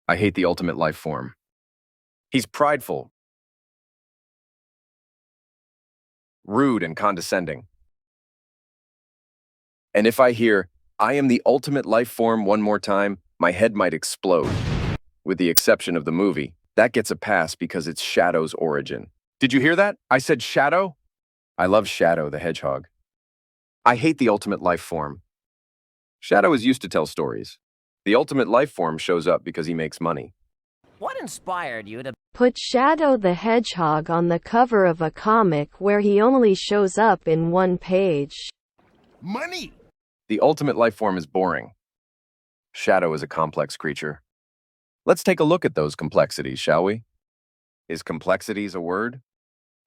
I hate the ultimate life form. He's prideful, rude, and condescending. And if I hear, I am the ultimate life form one more time, my head might explode. With the exception of the movie, that gets a pass because it's Shadow's origin. Did you hear that? I said Shadow? I love Shadow the Hedgehog. I hate the ultimate life form. Shadow is used to tell stories. The ultimate life form shows up because he makes money. What inspired you to Put Shadow the Hedgehog on the cover of a comic where he only shows up in one page? Money! The ultimate life form is boring. Shadow is a complex creature. Let's take a look at those complexities, shall we? Is complexities a word?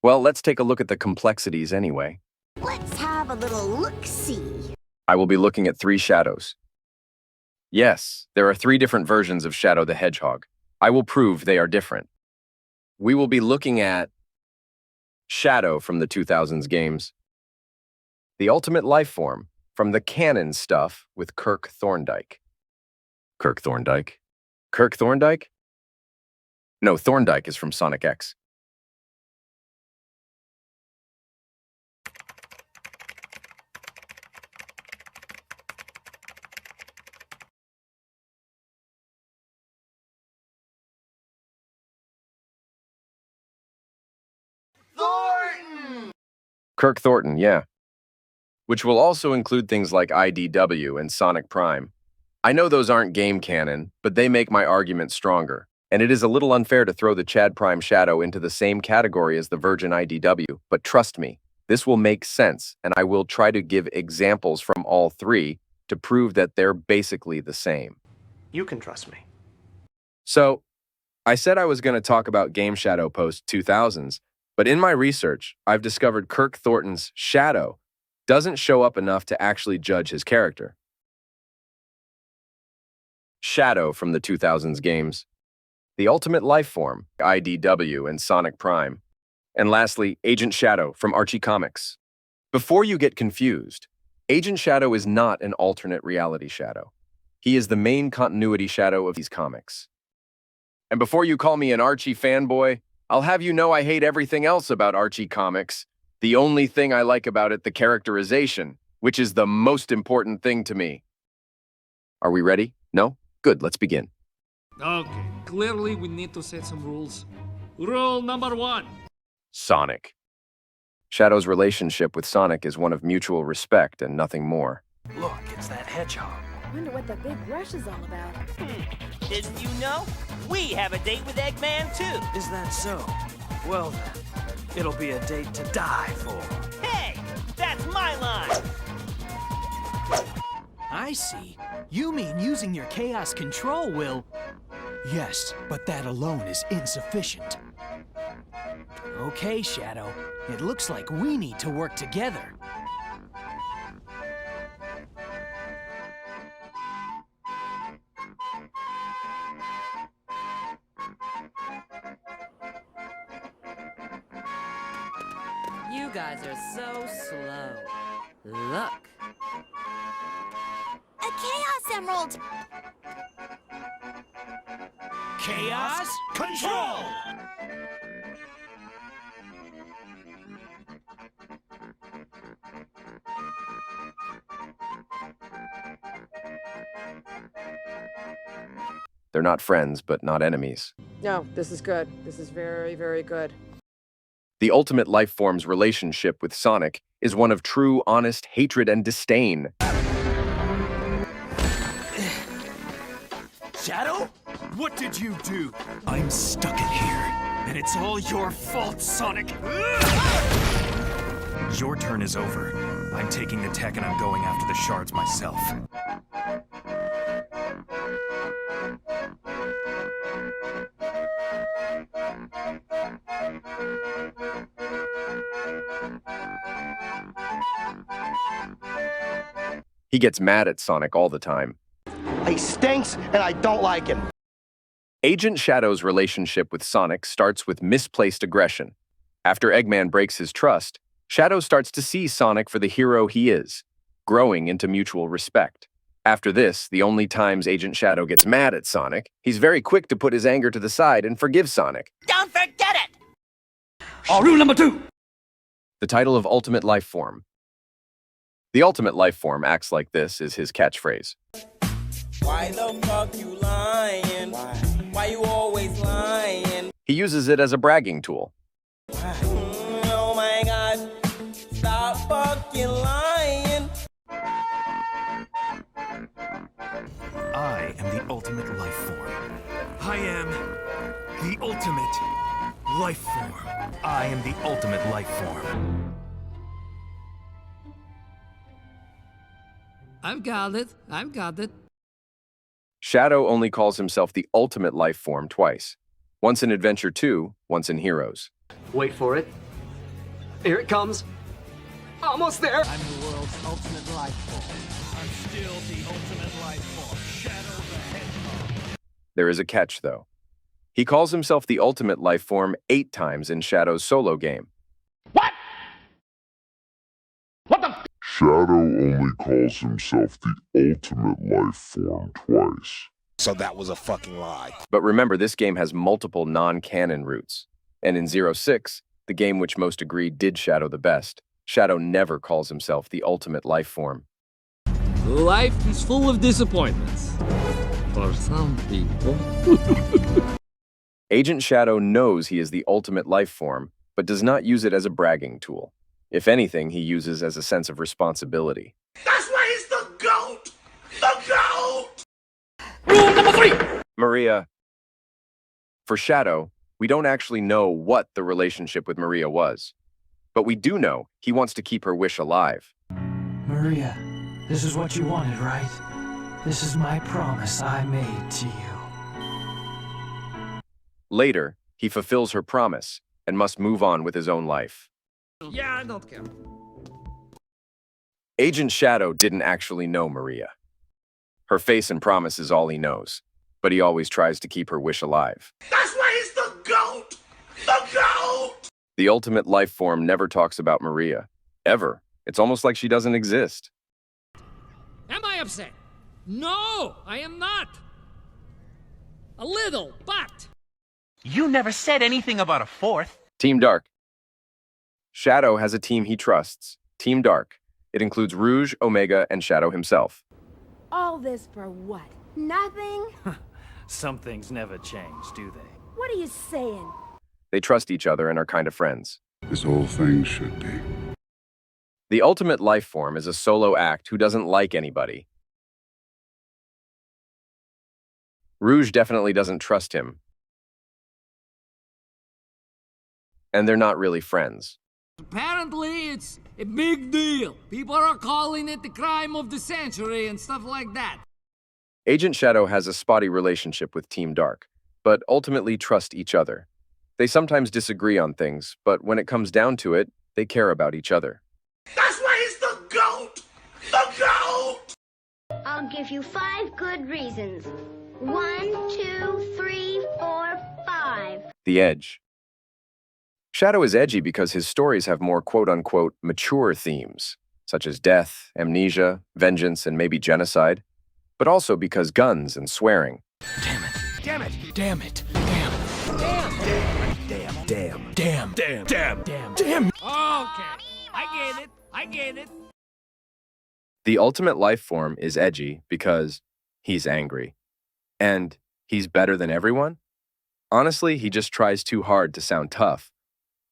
Well, let's take a look at the complexities anyway. Let's have a little look-see. I will be looking at 3 shadows. Yes, there are 3 different versions of Shadow the Hedgehog. I will prove they are different. We will be looking at Shadow from the 2000s games, the ultimate life form from the canon stuff with Kirk Thorndike. Kirk Thorndike? Kirk Thorndike? No, Thorndike is from Sonic X. Kirk Thornton, yeah. Which will also include things like IDW and Sonic Prime. I know those aren't game canon, but they make my argument stronger. And it is a little unfair to throw the Chad Prime Shadow into the same category as the Virgin IDW, but trust me, this will make sense, and I will try to give examples from all 3 to prove that they're basically the same. You can trust me. So, I said I was going to talk about Game Shadow post-2000s, but in my research, I've discovered Kirk Thornton's Shadow doesn't show up enough to actually judge his character. Shadow from the 2000s games, the ultimate life form, IDW and Sonic Prime, and lastly, Agent Shadow from Archie Comics. Before you get confused, Agent Shadow is not an alternate reality Shadow. He is the main continuity Shadow of these comics. And before you call me an Archie fanboy, I'll have you know I hate everything else about Archie Comics. The only thing I like about it, the characterization, which is the most important thing to me. Are we ready? No? Good, let's begin. Okay, clearly we need to set some rules. Rule number 1. Sonic. Shadow's relationship with Sonic is one of mutual respect and nothing more. Look, it's that hedgehog. Wonder what the big rush is all about. Didn't you know? We have a date with Eggman too. Is that so? Well, it'll be a date to die for. Hey, that's my line. I see. You mean using your chaos control will... Yes, but that alone is insufficient. Okay, Shadow. It looks like we need to work together. You guys are so slow. Look. A Chaos Emerald! Chaos control! They're not friends, but not enemies. No, this is good. This is very, very good. The ultimate life form's relationship with Sonic is one of true, honest hatred and disdain. Shadow? What did you do? I'm stuck in here, and it's all your fault, Sonic! Your turn is over. I'm taking the tech and I'm going after the shards myself. He gets mad at Sonic all the time. He stinks, and I don't like him. Agent Shadow's relationship with Sonic starts with misplaced aggression. After Eggman breaks his trust, Shadow starts to see Sonic for the hero he is, growing into mutual respect. After this, the only times Agent Shadow gets mad at Sonic, he's very quick to put his anger to the side and forgive Sonic. Don't forget it! Rule number 2. The title of Ultimate Life Form. The Ultimate Life Form acts like this is his catchphrase. Why the fuck you lying? Why you always lying? He uses it as a bragging tool. Oh my god, stop fucking lying. I am the ultimate life form. I am the ultimate life form. I am the ultimate life form. I've got it. I've got it. Shadow only calls himself the Ultimate Life Form twice. Once in Adventure 2, once in Heroes. Wait for it. Here it comes. Almost there. I'm the world's ultimate life form. I'm still the ultimate life form. Shadow the Hedgehog. There is a catch, though. He calls himself the Ultimate Life Form 8 times in Shadow's solo game. What? What the? Shadow only calls himself the Ultimate Life Form twice. So that was a fucking lie. But remember, this game has multiple non-canon routes. And in 06, the game which most agree did Shadow the best, Shadow never calls himself the Ultimate Life Form. Life is full of disappointments. For some people. Agent Shadow knows he is the Ultimate Life Form, but does not use it as a bragging tool. If anything, he uses as a sense of responsibility. That's why he's the GOAT! The GOAT! Rule number 3. Maria. For Shadow, we don't actually know what the relationship with Maria was. But we do know he wants to keep her wish alive. Maria, this is what you wanted, right? This is my promise I made to you. Later, he fulfills her promise and must move on with his own life. Yeah, I don't care. Agent Shadow didn't actually know Maria. Her face and promise is all he knows, but he always tries to keep her wish alive. That's why he's the GOAT! The GOAT! The Ultimate Life Form never talks about Maria. Ever. It's almost like she doesn't exist. Am I upset? No, I am not. A little, but... You never said anything about a fourth. Team Dark. Shadow has a team he trusts, Team Dark. It includes Rouge, Omega, and Shadow himself. All this for what? Nothing? Some things never change, do they? What are you saying? They trust each other and are kind of friends. This whole thing should be. The Ultimate Life Form is a solo act who doesn't like anybody. Rouge definitely doesn't trust him. And they're not really friends. Apparently, it's a big deal. People are calling it the crime of the century and stuff like that. Agent Shadow has a spotty relationship with Team Dark, but ultimately trust each other. They sometimes disagree on things, but when it comes down to it, they care about each other. That's why he's the GOAT! The GOAT! I'll give you 5 good reasons. 1, 2, 3, 4, 5. The Edge. Shadow is edgy because his stories have more quote-unquote mature themes, such as death, amnesia, vengeance, and maybe genocide, but also because guns and swearing. Damn it. Damn it. Damn it. Damn. Damn. Damn. Damn. Damn. Damn. Damn. Damn. Damn. Okay, I get it. The Ultimate Life Form is edgy because he's angry. And he's better than everyone? Honestly, he just tries too hard to sound tough.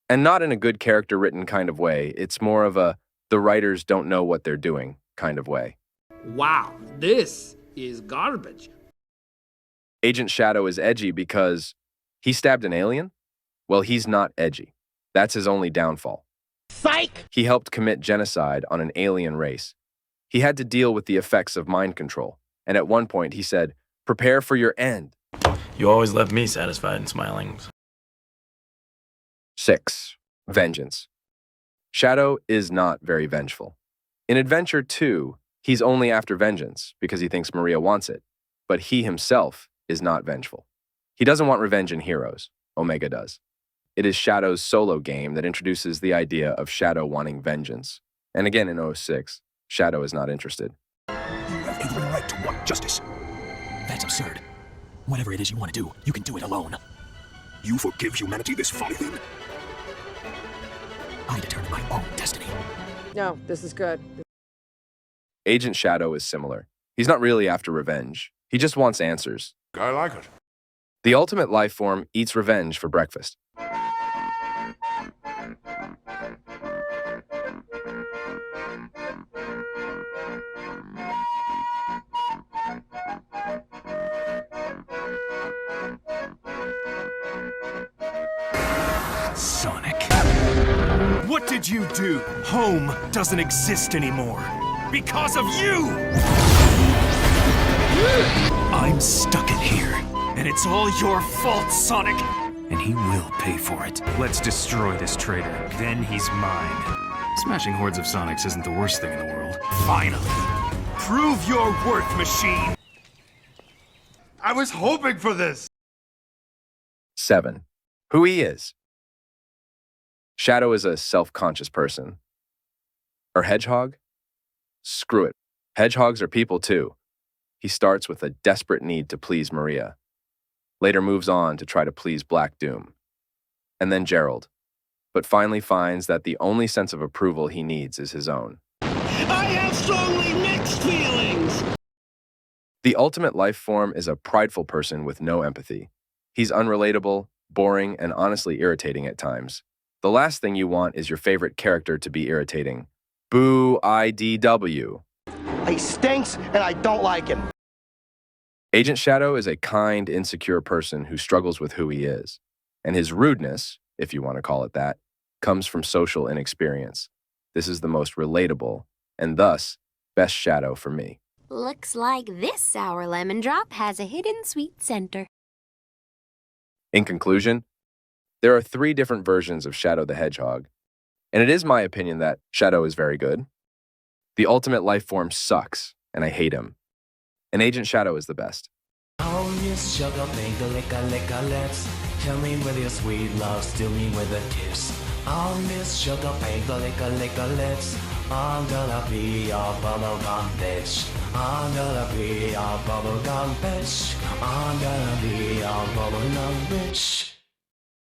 And not in a good character-written kind of way. It's more of a the writers don't know what they're doing kind of way. Wow, this is garbage. Agent Shadow is edgy because he stabbed an alien? Well, he's not edgy. That's his only downfall. Psych! He helped commit genocide on an alien race. He had to deal with the effects of mind control. And at one point he said, "Prepare for your end." You always left me satisfied and smiling. 6. Vengeance. Shadow is not very vengeful. In Adventure 2, he's only after vengeance because he thinks Maria wants it, but he himself is not vengeful. He doesn't want revenge in Heroes. Omega does. It is Shadow's solo game that introduces the idea of Shadow wanting vengeance. And again in 06, Shadow is not interested. You have every right to justice. That's absurd. Whatever it is you want to do, you can do it alone. You forgive humanity this folly, then? I determine my own destiny. No, this is good. Agent Shadow is similar. He's not really after revenge. He just wants answers. I like it. The ultimate life form eats revenge for breakfast. Sonic. What did you do? Home doesn't exist anymore. Because of you! I'm stuck in here. And it's all your fault, Sonic! And he will pay for it. Let's destroy this traitor. Then he's mine. Smashing hordes of Sonics isn't the worst thing in the world. Finally! Prove your worth, machine! I was hoping for this. 7. Who he is. Shadow is a self-conscious person. Or Hedgehog? Screw it. Hedgehogs are people too. He starts with a desperate need to please Maria. Later moves on to try to please Black Doom. And then Gerald. But finally finds that the only sense of approval he needs is his own. I have strongly mixed feelings. The ultimate life form is a prideful person with no empathy. He's unrelatable, boring, and honestly irritating at times. The last thing you want is your favorite character to be irritating. Buuuuuut. He stinks, and I don't like him. Agent Shadow is a kind, insecure person who struggles with who he is. And his rudeness, if you want to call it that, comes from social inexperience. This is the most relatable, and thus, best Shadow for me. Looks like this sour lemon drop has a hidden sweet center. In conclusion, there are 3 different versions of Shadow the Hedgehog, and it is my opinion that Shadow is very good. The ultimate life form sucks, and I hate him. And Agent Shadow is the best. Oh, Miss Sugar, make a lick a lips. Tell me with your sweet love, steal me with a kiss. Oh, Miss Sugar, make a lick a lips. I'm gonna be your bubblegum bitch. I'm gonna be your bubblegum bitch. I'm gonna be your bubblegum bitch.